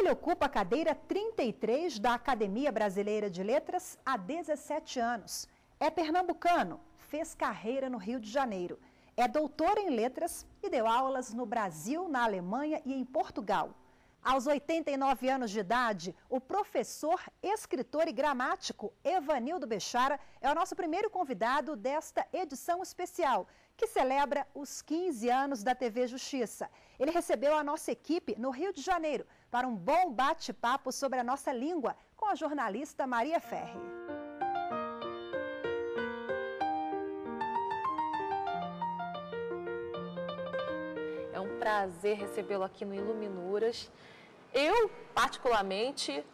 Ele ocupa a cadeira 33 da Academia Brasileira de Letras há 17 anos. É pernambucano, fez carreira no Rio de Janeiro. É doutor em letras e deu aulas no Brasil, na Alemanha e em Portugal. Aos 89 anos de idade, o professor, escritor e gramático Evanildo Bechara é o nosso primeiro convidado desta edição especial, que celebra os 15 anos da TV Justiça. Ele recebeu a nossa equipe no Rio de Janeiro para um bom bate-papo sobre a nossa língua com a jornalista Maria Ferri. É um prazer recebê-lo aqui no Iluminuras. Eu, particularmente,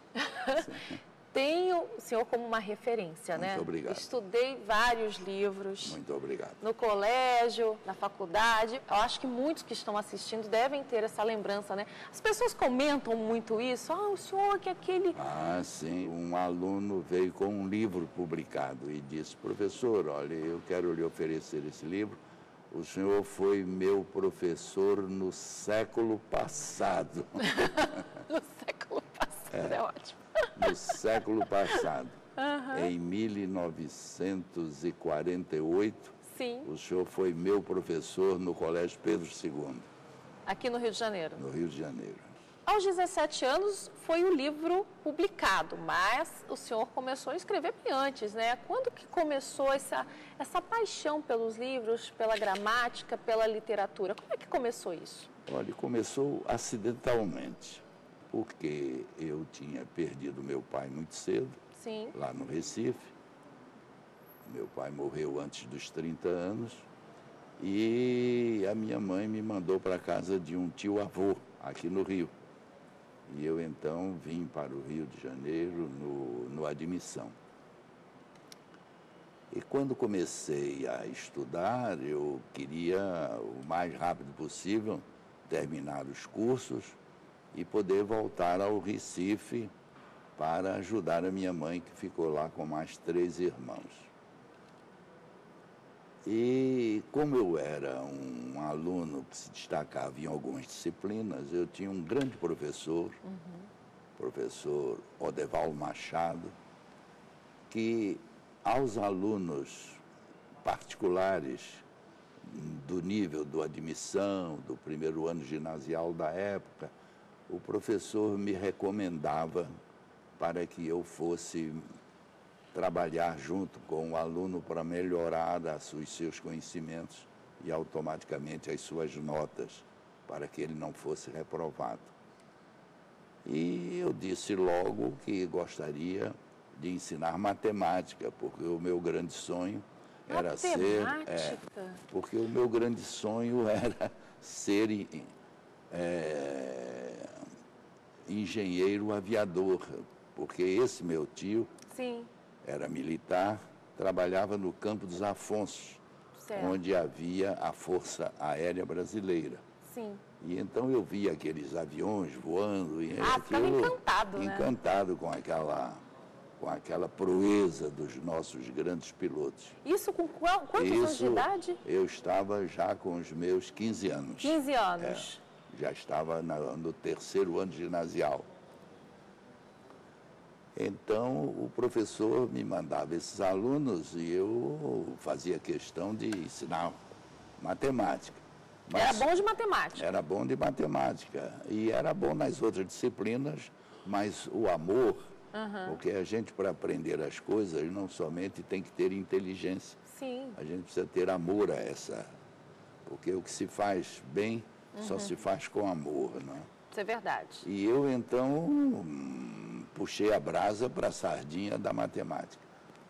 tenho o senhor como uma referência, né? Muito obrigado. Estudei vários livros. Muito obrigado. No colégio, na faculdade. Eu acho que muitos que estão assistindo devem ter essa lembrança, né? As pessoas comentam muito isso. Ah, o senhor que é aquele... Ah, sim. Um aluno veio com um livro publicado e disse: professor, olha, eu quero lhe oferecer esse livro. O senhor foi meu professor no século passado. No século passado, é ótimo. No século passado. Em 1948, sim, o senhor foi meu professor no Colégio Pedro II. Aqui no Rio de Janeiro? No Rio de Janeiro. Aos 17 anos foi o livro publicado, mas o senhor começou a escrever bem antes, né? Quando que começou essa paixão pelos livros, pela gramática, pela literatura? Como é que começou isso? Olha, começou acidentalmente, porque eu tinha perdido meu pai muito cedo, sim, lá no Recife. Meu pai morreu antes dos 30 anos e a minha mãe me mandou para a casa de um tio-avô aqui no Rio. E eu, então, vim para o Rio de Janeiro no Admissão. E quando comecei a estudar, eu queria, o mais rápido possível, terminar os cursos e poder voltar ao Recife para ajudar a minha mãe, que ficou lá com mais 3 irmãos. E como eu era um aluno que se destacava em algumas disciplinas, eu tinha um grande professor, professor Odevaldo Machado, que aos alunos particulares do nível do Admissão, do primeiro ano ginasial da época, o professor me recomendava para que eu fosse trabalhar junto com o aluno para melhorar os seus conhecimentos e automaticamente as suas notas, para que ele não fosse reprovado. E eu disse logo que gostaria de ensinar matemática, porque o meu grande sonho era ser... porque o meu grande sonho era ser engenheiro aviador, porque esse meu tio... sim, era militar, trabalhava no Campo dos Afonsos, certo, onde havia a Força Aérea Brasileira. sim. E então eu via aqueles aviões voando e ficava encantado, né? Encantado com aquela proeza dos nossos grandes pilotos. Isso com quantos anos de idade? Eu estava já com os meus 15 anos. 15 anos. Já estava no 3º ano ginasial. Então, o professor me mandava esses alunos e eu fazia questão de ensinar matemática. Mas era bom de matemática? Era bom de matemática e era bom nas outras disciplinas, mas o amor, porque a gente, para aprender as coisas, não somente tem que ter inteligência. Sim. A gente precisa ter amor a essa, porque o que se faz bem só se faz com amor, não é? Isso é verdade. E eu, então, puxei a brasa para a sardinha da matemática.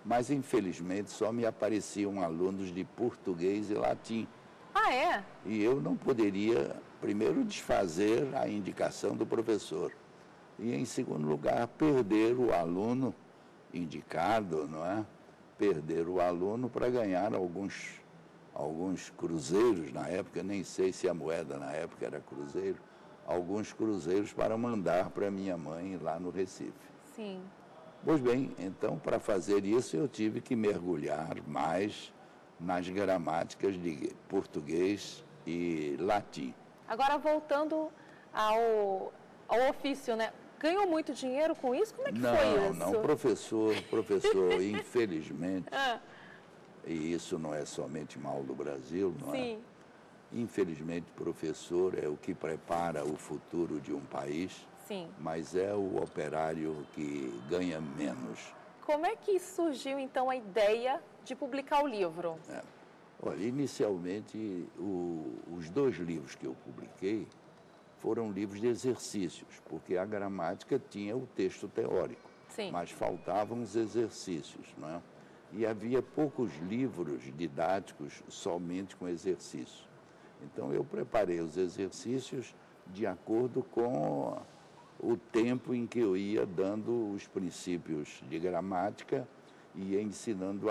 Mas, infelizmente, só me apareciam alunos de português e latim. Ah, é? E eu não poderia, primeiro, desfazer a indicação do professor. E, em segundo lugar, perder o aluno indicado, não é? Perder o aluno para ganhar alguns cruzeiros na época, nem sei se a moeda na época era cruzeiro, alguns cruzeiros para mandar para minha mãe lá no Recife. Sim. Pois bem, então, para fazer isso, eu tive que mergulhar mais nas gramáticas de português e latim. Agora, voltando ao ofício, né? Ganhou muito dinheiro com isso? Como é que Não, foi isso? não, professor, infelizmente, e isso não é somente mal do Brasil, não Sim. é? Infelizmente, professor é o que prepara o futuro de um país, Sim. mas é o operário que ganha menos. Como é que surgiu, então, a ideia de publicar o livro? Olha, inicialmente, os 2 livros que eu publiquei foram livros de exercícios, porque a gramática tinha o texto teórico, Sim. mas faltavam os exercícios, não é? E havia poucos livros didáticos somente com exercício. Então, eu preparei os exercícios de acordo com o tempo em que eu ia dando os princípios de gramática e ensinando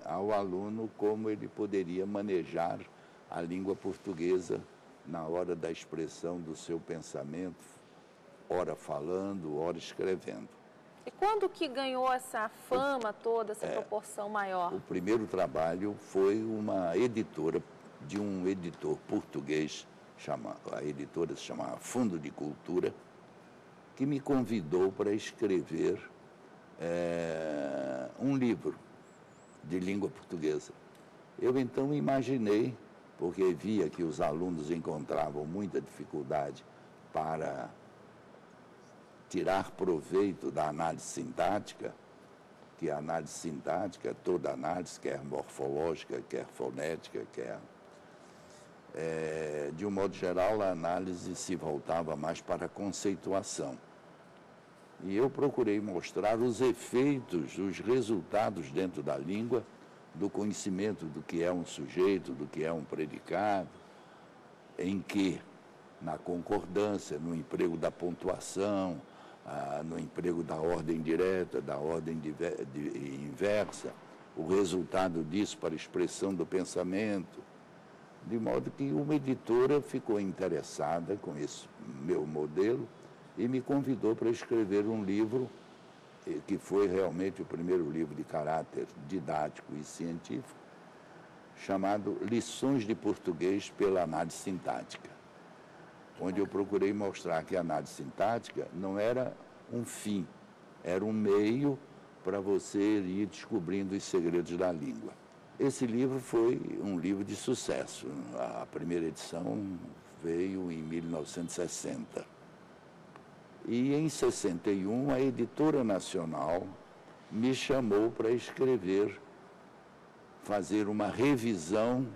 ao aluno como ele poderia manejar a língua portuguesa na hora da expressão do seu pensamento, ora falando, ora escrevendo. E quando que ganhou essa fama toda, essa proporção maior? O primeiro trabalho foi uma editora, de um editor português, a editora se chamava Fundo de Cultura, que me convidou para escrever um livro de língua portuguesa. Eu então imaginei, porque via que os alunos encontravam muita dificuldade para tirar proveito da análise sintática, que a análise sintática, toda análise, quer morfológica, quer fonética, quer... de um modo geral, a análise se voltava mais para a conceituação. E eu procurei mostrar os efeitos, os resultados dentro da língua, do conhecimento do que é um sujeito, do que é um predicado, em que, na concordância, no emprego da pontuação, no emprego da ordem direta, da ordem inversa, o resultado disso para a expressão do pensamento, de modo que uma editora ficou interessada com esse meu modelo e me convidou para escrever um livro, que foi realmente o primeiro livro de caráter didático e científico, chamado Lições de Português pela Análise Sintática, onde eu procurei mostrar que a análise sintática não era um fim, era um meio para você ir descobrindo os segredos da língua. Esse livro foi um livro de sucesso. A primeira edição veio em 1960. E em 61, a Editora Nacional me chamou para escrever, fazer uma revisão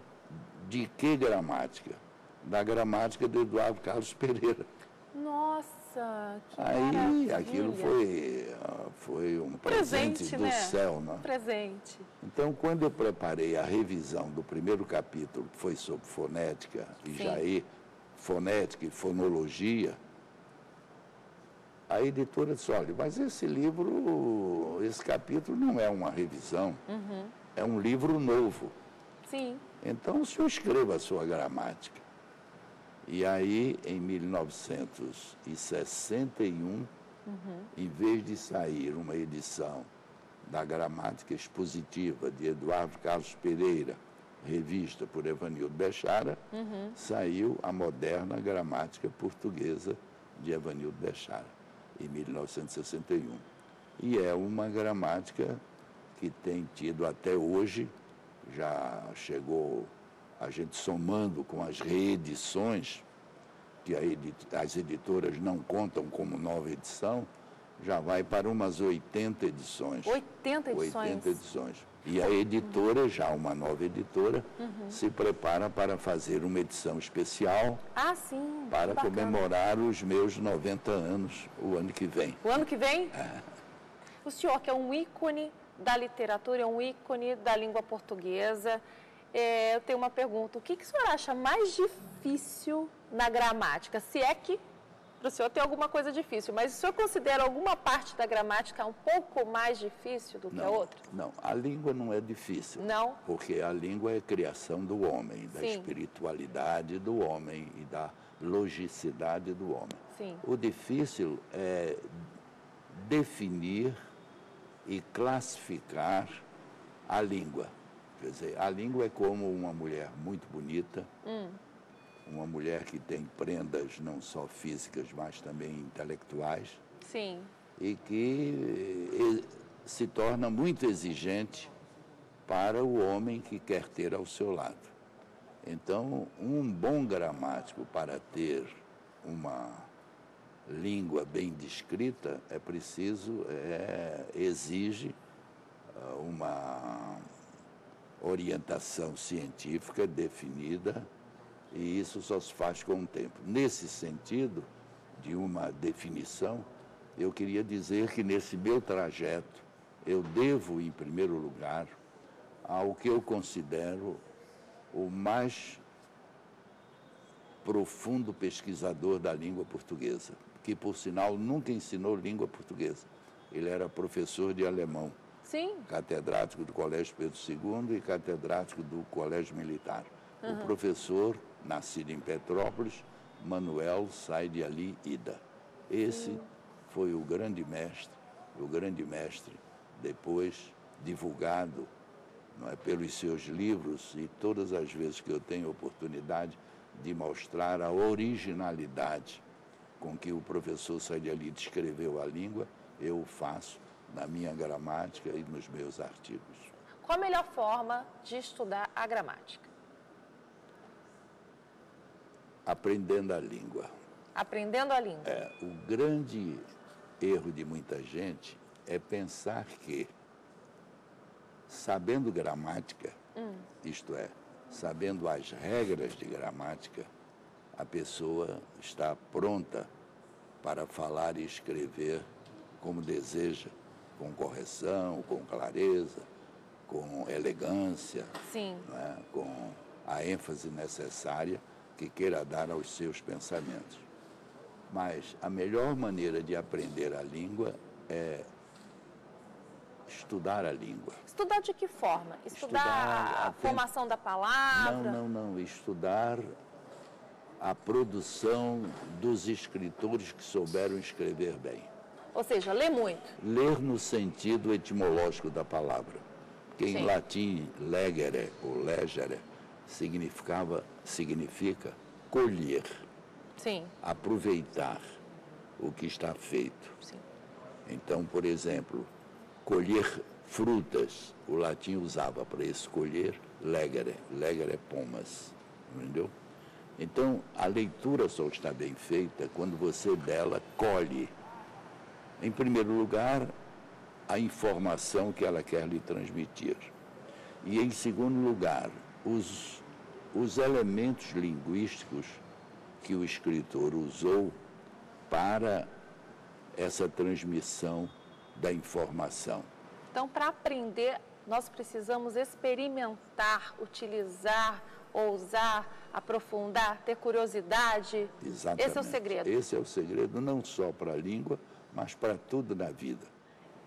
de que gramática? Da gramática do Eduardo Carlos Pereira. Nossa, que Aí maravilha. aquilo foi um presente do céu, né? Presente. Então, quando eu preparei a revisão do primeiro capítulo, que foi sobre fonética e Jair, fonética e fonologia, a editora disse, olha, mas esse livro, esse capítulo não é uma revisão, é um livro novo. Sim. Então, o senhor escreva a sua gramática. E aí, em 1961, em vez de sair uma edição da Gramática Expositiva de Eduardo Carlos Pereira, revista por Evanildo Bechara, saiu a Moderna Gramática Portuguesa de Evanildo Bechara, em 1961. E é uma gramática que tem tido até hoje, já chegou a gente somando com as reedições, que as editoras não contam como nova edição, já vai para umas 80 edições. 80 edições? 80 edições. E a editora, já uma nova editora, se prepara para fazer uma edição especial para comemorar os meus 90 anos o ano que vem. O ano que vem? O senhor, que é um ícone da literatura, é um ícone da língua portuguesa, eu tenho uma pergunta. O que o senhor acha mais difícil na gramática? Se é que para o senhor tem alguma coisa difícil, mas o senhor considera alguma parte da gramática um pouco mais difícil do que a outra? Não, a língua não é difícil. Não? Porque a língua é criação do homem, da espiritualidade do homem e da logicidade do homem. Sim. O difícil é definir e classificar a língua. Quer dizer, a língua é como uma mulher muito bonita, uma mulher que tem prendas não só físicas, mas também intelectuais. Sim. E que se torna muito exigente para o homem que quer ter ao seu lado. Então, um bom gramático para ter uma língua bem descrita exige uma orientação científica definida, e isso só se faz com o tempo. Nesse sentido de uma definição, eu queria dizer que nesse meu trajeto eu devo, em primeiro lugar, ao que eu considero o mais profundo pesquisador da língua portuguesa, que, por sinal, nunca ensinou língua portuguesa. Ele era professor de alemão. Sim. Catedrático do Colégio Pedro II e catedrático do Colégio Militar. O professor, nascido em Petrópolis, Manuel Said Ali Ida. Esse foi o grande mestre, depois divulgado, não é, pelos seus livros, e todas as vezes que eu tenho oportunidade de mostrar a originalidade com que o professor Said Ali descreveu a língua, eu o faço na minha gramática e nos meus artigos. Qual a melhor forma de estudar a gramática? Aprendendo a língua. Aprendendo a língua. O grande erro de muita gente é pensar que, sabendo gramática, isto é, sabendo as regras de gramática, a pessoa está pronta para falar e escrever como deseja, com correção, com clareza, com elegância, Sim. não é? Com a ênfase necessária que queira dar aos seus pensamentos. Mas a melhor maneira de aprender a língua é estudar a língua. Estudar de que forma? Estudar a formação da palavra? Não. Estudar a produção dos escritores que souberam escrever bem. Ou seja, ler muito. Ler no sentido etimológico da palavra. Que em Sim. latim, legere ou legere significa colher, Sim. aproveitar o que está feito. Sim. Então, por exemplo, colher frutas, o latim usava para escolher legere pomas, entendeu? Então, a leitura só está bem feita quando você dela colhe, em primeiro lugar, a informação que ela quer lhe transmitir. E, em segundo lugar, os elementos linguísticos que o escritor usou para essa transmissão da informação. Então, para aprender, nós precisamos experimentar, utilizar, ousar, aprofundar, ter curiosidade. Exatamente. Esse é o segredo. Esse é o segredo, não só para a língua, mas para tudo na vida.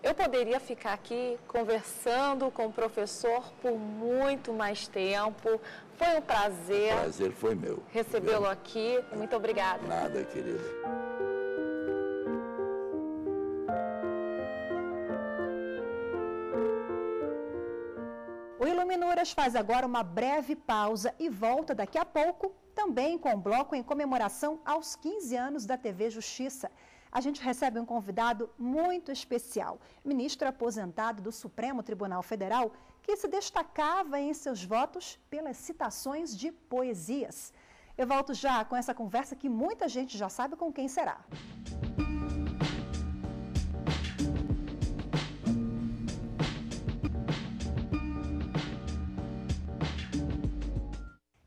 Eu poderia ficar aqui conversando com o professor por muito mais tempo. Foi um prazer. O prazer foi meu. Recebê-lo aqui. Muito obrigada. Nada, querida. O Iluminuras faz agora uma breve pausa e volta daqui a pouco, também com um bloco em comemoração aos 15 anos da TV Justiça. A gente recebe um convidado muito especial, ministro aposentado do Supremo Tribunal Federal, que se destacava em seus votos pelas citações de poesias. Eu volto já com essa conversa que muita gente já sabe com quem será.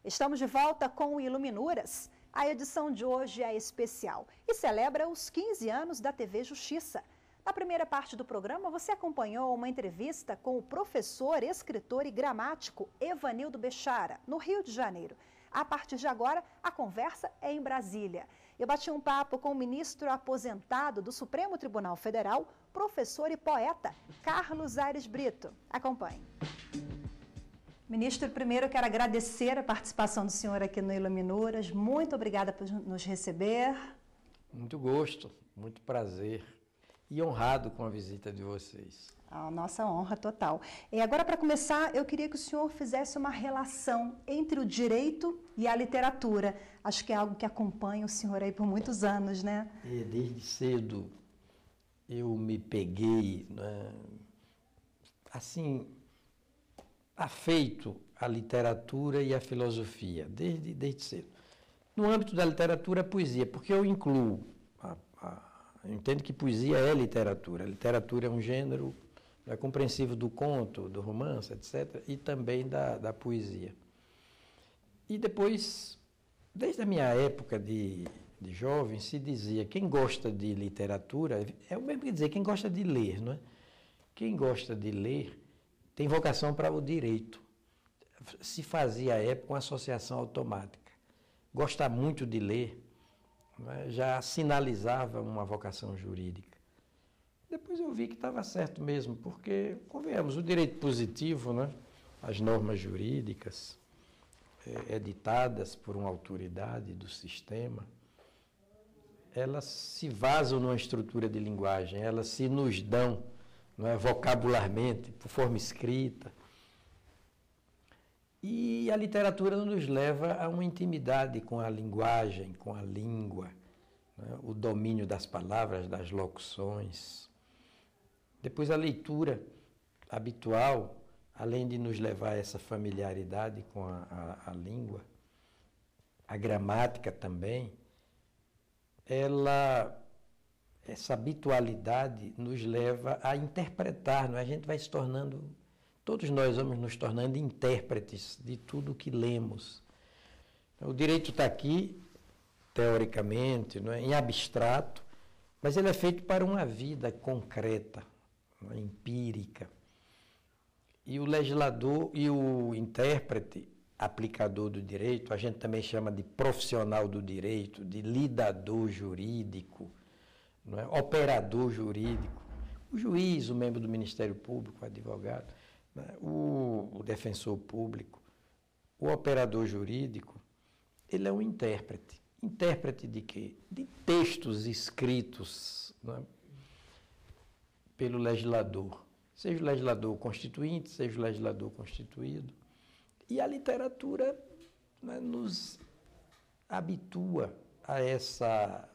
Estamos de volta com o Iluminuras. A edição de hoje é especial e celebra os 15 anos da TV Justiça. Na primeira parte do programa, você acompanhou uma entrevista com o professor, escritor e gramático Evanildo Bechara, no Rio de Janeiro. A partir de agora, a conversa é em Brasília. Eu bati um papo com o ministro aposentado do Supremo Tribunal Federal, professor e poeta Carlos Aires Brito. Acompanhe. Ministro, primeiro eu quero agradecer a participação do senhor aqui no Iluminuras. Muito obrigada por nos receber. Muito gosto, muito prazer e honrado com a visita de vocês. A nossa honra total. E agora, para começar, eu queria que o senhor fizesse uma relação entre o direito e a literatura. Acho que é algo que acompanha o senhor aí por muitos anos, né? E desde cedo eu me peguei, né, assim, afeito à literatura e à filosofia, desde cedo. No âmbito da literatura, a poesia, porque eu incluo, eu entendo que poesia é literatura. A literatura é um gênero compreensível do conto, do romance, etc., e também da poesia. E depois, desde a minha época de jovem, se dizia, quem gosta de literatura, é o mesmo que dizer, quem gosta de ler, não é? Quem gosta de ler tem vocação para o direito. Se fazia à época uma associação automática. Gostar muito de ler, não é? Já sinalizava uma vocação jurídica. Depois eu vi que estava certo mesmo, porque, convenhamos, o direito positivo, né? As normas jurídicas editadas por uma autoridade do sistema, elas se vazam numa estrutura de linguagem, elas se nos dão, não é, vocabularmente, por forma escrita. E a literatura nos leva a uma intimidade com a linguagem, com a língua, não é, o domínio das palavras, das locuções. Depois a leitura habitual, além de nos levar a essa familiaridade com a língua, a gramática também, essa habitualidade nos leva a interpretar, não é? A gente vai se tornando, todos nós vamos nos tornando intérpretes de tudo que lemos. O direito está aqui, teoricamente, não é? Em abstrato, mas ele é feito para uma vida concreta, não é? Empírica. E o legislador e o intérprete, aplicador do direito, a gente também chama de profissional do direito, de lidador jurídico, não é? Operador jurídico, o juiz, o membro do Ministério Público, o advogado, não é? O defensor público, o operador jurídico, ele é um intérprete. Intérprete de quê? De textos escritos, não é? Pelo legislador. Seja o legislador constituinte, seja o legislador constituído. E a literatura, né, nos habitua a essa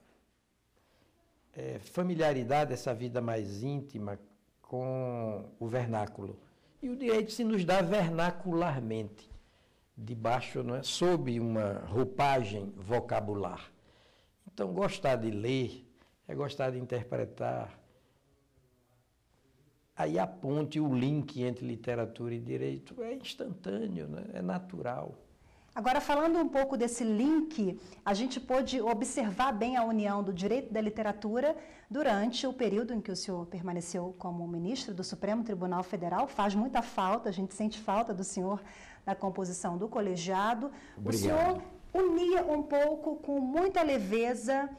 familiaridade, essa vida mais íntima com o vernáculo. E o direito se nos dá vernacularmente, debaixo, não é, sob uma roupagem vocabular. Então, gostar de ler é gostar de interpretar. Aí a ponte, o link entre literatura e direito é instantâneo, né? É natural. Agora, falando um pouco desse link, a gente pôde observar bem a união do direito e da literatura durante o período em que o senhor permaneceu como ministro do Supremo Tribunal Federal. Faz muita falta, a gente sente falta do senhor na composição do colegiado. Obrigado. O senhor unia um pouco, com muita leveza,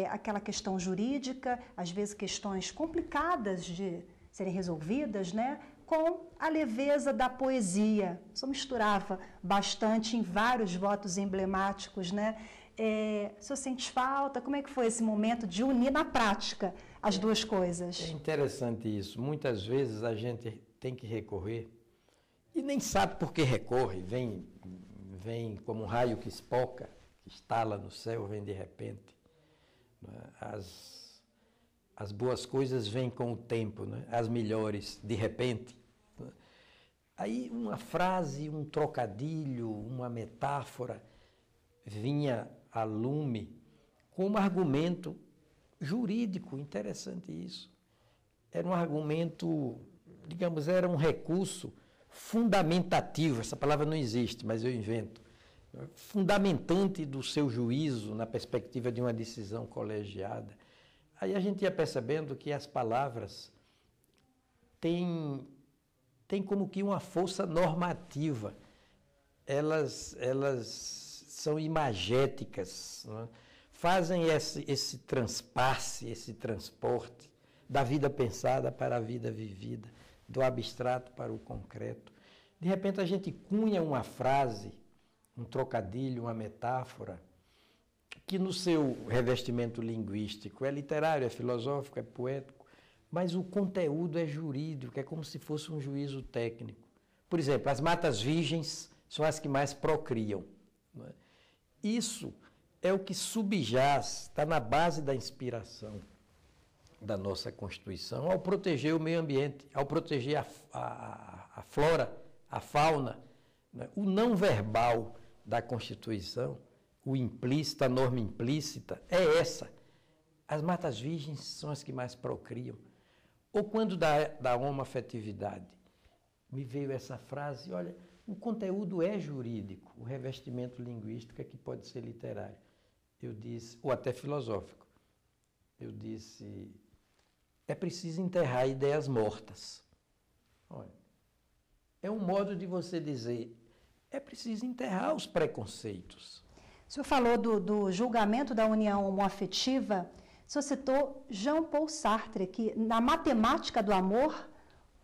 aquela questão jurídica, às vezes questões complicadas de serem resolvidas, né, com a leveza da poesia. Isso misturava bastante em vários votos emblemáticos, né? O senhor sente falta? Como é que foi esse momento de unir na prática as duas coisas? É interessante isso. Muitas vezes a gente tem que recorrer e nem sabe por que recorre. Vem como um raio que espoca, que estala no céu, vem de repente. As boas coisas vêm com o tempo, né? As melhores, de repente. Aí uma frase, um trocadilho, uma metáfora vinha a lume como argumento jurídico, interessante isso. Era um argumento, digamos, era um recurso fundamentativo, essa palavra não existe, mas eu invento, fundamentante do seu juízo na perspectiva de uma decisão colegiada. Aí a gente ia percebendo que as palavras têm como que uma força normativa. Elas são imagéticas, não é? Fazem esse transpasse, esse transporte da vida pensada para a vida vivida, do abstrato para o concreto. De repente a gente cunha uma frase, um trocadilho, uma metáfora, que no seu revestimento linguístico é literário, é filosófico, é poético, mas o conteúdo é jurídico, é como se fosse um juízo técnico. Por exemplo, as matas virgens são as que mais procriam, não é? Isso é o que subjaz, está na base da inspiração. da nossa Constituição ao proteger o meio ambiente, ao proteger a flora, a fauna, né? O não verbal da Constituição, o implícito, a norma implícita, é essa. As matas virgens são as que mais procriam. Ou quando da homoafetividade, me veio essa frase, olha, o conteúdo é jurídico, o revestimento linguístico é que pode ser literário. Eu disse, ou até filosófico. Eu disse, é preciso enterrar ideias mortas. Olha, é um modo de você dizer, é preciso enterrar os preconceitos. O senhor falou do julgamento da união homoafetiva, o senhor citou Jean-Paul Sartre, que na matemática do amor,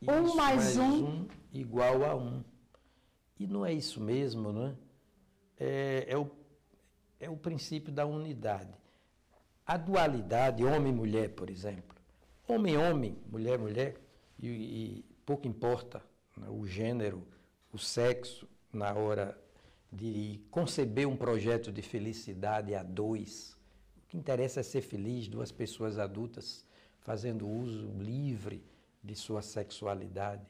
Isso, 1 mais 1 igual a 1. E não é isso mesmo, não é? É o princípio da unidade. A dualidade, homem e mulher, por exemplo. Homem, mulher, e pouco importa, né, o gênero, o sexo, na hora de conceber um projeto de felicidade a dois. O que interessa é ser feliz, duas pessoas adultas fazendo uso livre de sua sexualidade,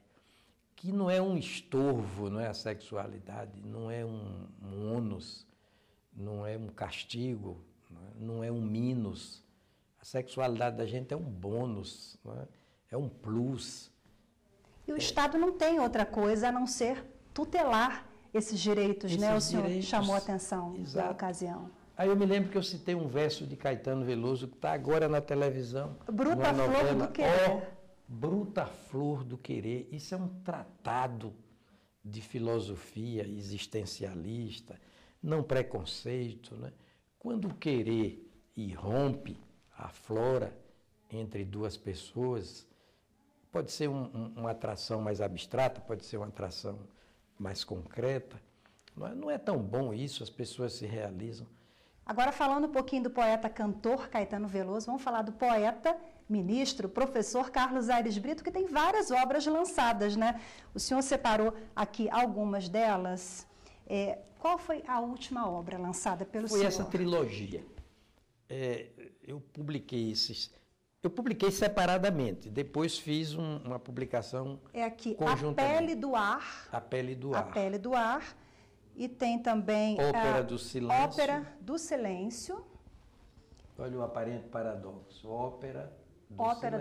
que não é um estorvo, não é a sexualidade, não é um ônus, não é um castigo, não é um minus. A sexualidade da gente é um bônus, não é? É um plus. E o Estado não tem outra coisa a não ser tutelar esses direitos, né? O senhor chamou a atenção na ocasião. Aí eu me lembro que eu citei um verso de Caetano Veloso, que está agora na televisão. Bruta flor do querer. Bruta flor do querer. Isso é um tratado de filosofia existencialista, não preconceito, né? Quando o querer irrompe, aflora entre duas pessoas, pode ser uma atração mais abstrata, pode ser uma atração mais concreta. Não é tão bom isso, as pessoas se realizam. Agora, falando um pouquinho do poeta-cantor Caetano Veloso, vamos falar do poeta, ministro, professor Carlos Aires Brito, que tem várias obras lançadas, né? O senhor separou aqui algumas delas. Qual foi a última obra lançada pelo senhor? Foi essa trilogia. Eu publiquei separadamente, depois fiz uma publicação conjuntamente. A Pele do Ar. A Pele do Ar. A Pele do Ar. E tem também Ópera do Silêncio. Ópera do Silêncio. Olha o aparente paradoxo. Ópera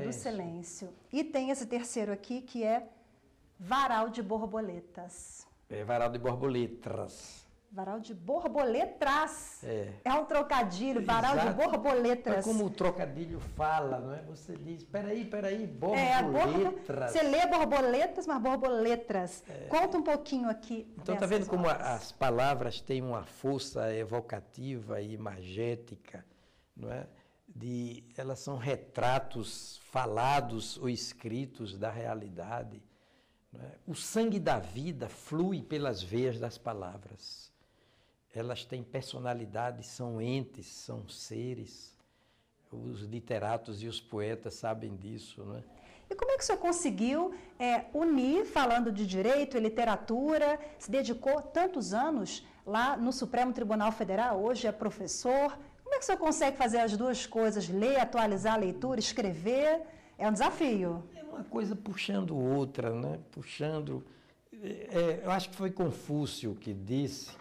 do Silêncio. E tem esse terceiro aqui, que é Varal de Borboletas. Varal de Borboletas. Varal de Borboletas. É um trocadilho, Varal de Borboletas. É como o trocadilho fala, não é? Você diz, peraí, borboletas. Você lê borboletas, mas borboletas. Conta um pouquinho aqui. Então, está vendo como as palavras têm uma força evocativa e imagética, não é? Elas são retratos falados ou escritos da realidade. Não é? O sangue da vida flui pelas veias das palavras. Elas têm personalidade, são entes, são seres. Os literatos e os poetas sabem disso, não é? E como é que o senhor conseguiu unir, falando de direito e literatura, se dedicou tantos anos lá no Supremo Tribunal Federal, hoje é professor. Como é que o senhor consegue fazer as duas coisas, ler, atualizar a leitura, escrever? É um desafio. É uma coisa puxando outra, né? Eu acho que foi Confúcio que disse,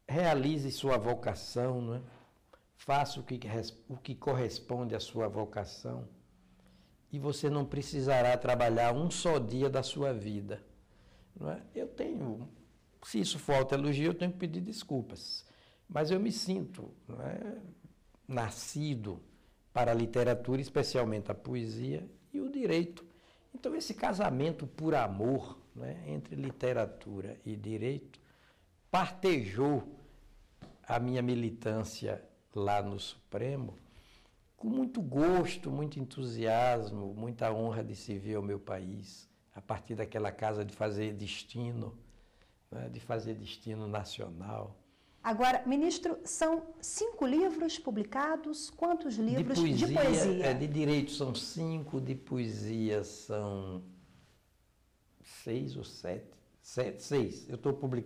realize sua vocação, não é? Faça o que corresponde à sua vocação e você não precisará trabalhar um só dia da sua vida. Não é? Se isso for autoelogio, eu tenho que pedir desculpas, mas eu me sinto, não é, nascido para a literatura, especialmente a poesia e o direito. Então, esse casamento por amor, né, entre literatura e direito partejou a minha militância lá no Supremo com muito gosto, muito entusiasmo, muita honra de servir ao meu país, a partir daquela casa de fazer destino, né, de fazer destino nacional. Agora, ministro, são 5 livros publicados, quantos livros de poesia? De direito são 5, de poesia são 6 ou 7. 6. Eu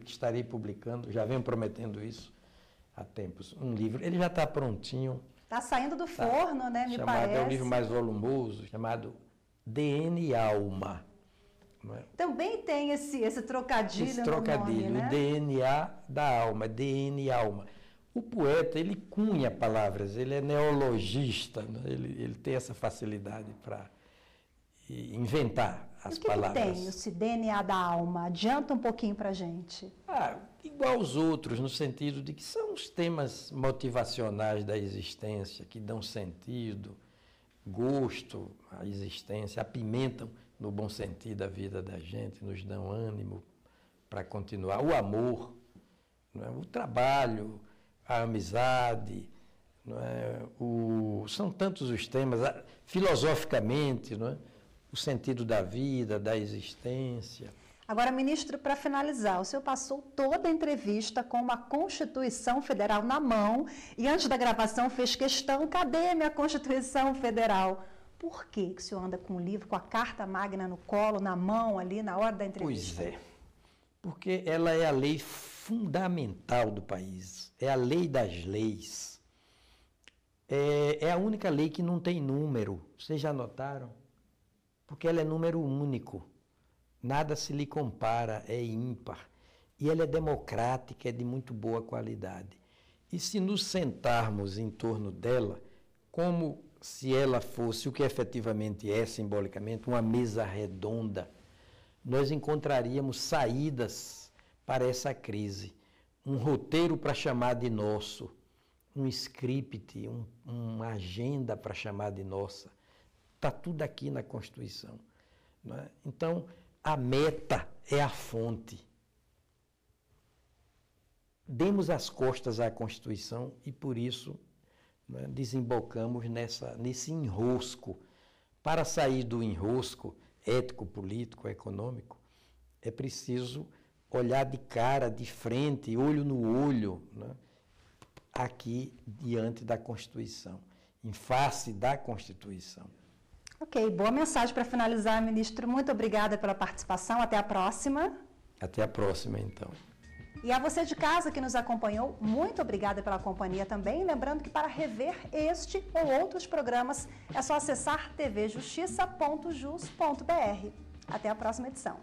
estarei publicando, já venho prometendo isso, há tempos um livro, ele já está prontinho. Está saindo do forno, né? Me parece. É um livro mais volumoso, chamado DNA Alma. Não é? Também tem esse trocadilho no nome, né? O DNA da alma, DNA Alma. O poeta, ele cunha palavras, ele é neologista, né? Ele tem essa facilidade para inventar as palavras. O que tem esse DNA da alma? Adianta um pouquinho para a gente. Igual aos outros, no sentido de que são os temas motivacionais da existência, que dão sentido, gosto à existência, apimentam, no bom sentido, a vida da gente, nos dão ânimo para continuar. O amor, não é? O trabalho, a amizade, não é? São tantos os temas, filosoficamente, não é? O sentido da vida, da existência. Agora, ministro, para finalizar, o senhor passou toda a entrevista com uma Constituição Federal na mão e antes da gravação fez questão, cadê minha Constituição Federal? Por que o senhor anda com o livro, com a Carta Magna no colo, na mão ali, na hora da entrevista? Pois é, porque ela é a lei fundamental do país, é a lei das leis, é a única lei que não tem número, vocês já notaram? Porque ela é número único. Nada se lhe compara, é ímpar. E ela é democrática, é de muito boa qualidade. E se nos sentarmos em torno dela, como se ela fosse o que efetivamente é, simbolicamente, uma mesa redonda, nós encontraríamos saídas para essa crise. Um roteiro para chamar de nosso, um script, uma agenda para chamar de nossa. Está tudo aqui na Constituição. Não é? Então, a meta é a fonte. Demos as costas à Constituição e, por isso, né, desembocamos nesse enrosco. Para sair do enrosco ético, político, econômico, é preciso olhar de cara, de frente, olho no olho, né, aqui diante da Constituição, em face da Constituição. Ok, boa mensagem para finalizar, ministro. Muito obrigada pela participação. Até a próxima. Até a próxima, então. E a você de casa que nos acompanhou, muito obrigada pela companhia também. Lembrando que para rever este ou outros programas é só acessar tvjustiça.jus.br. Até a próxima edição.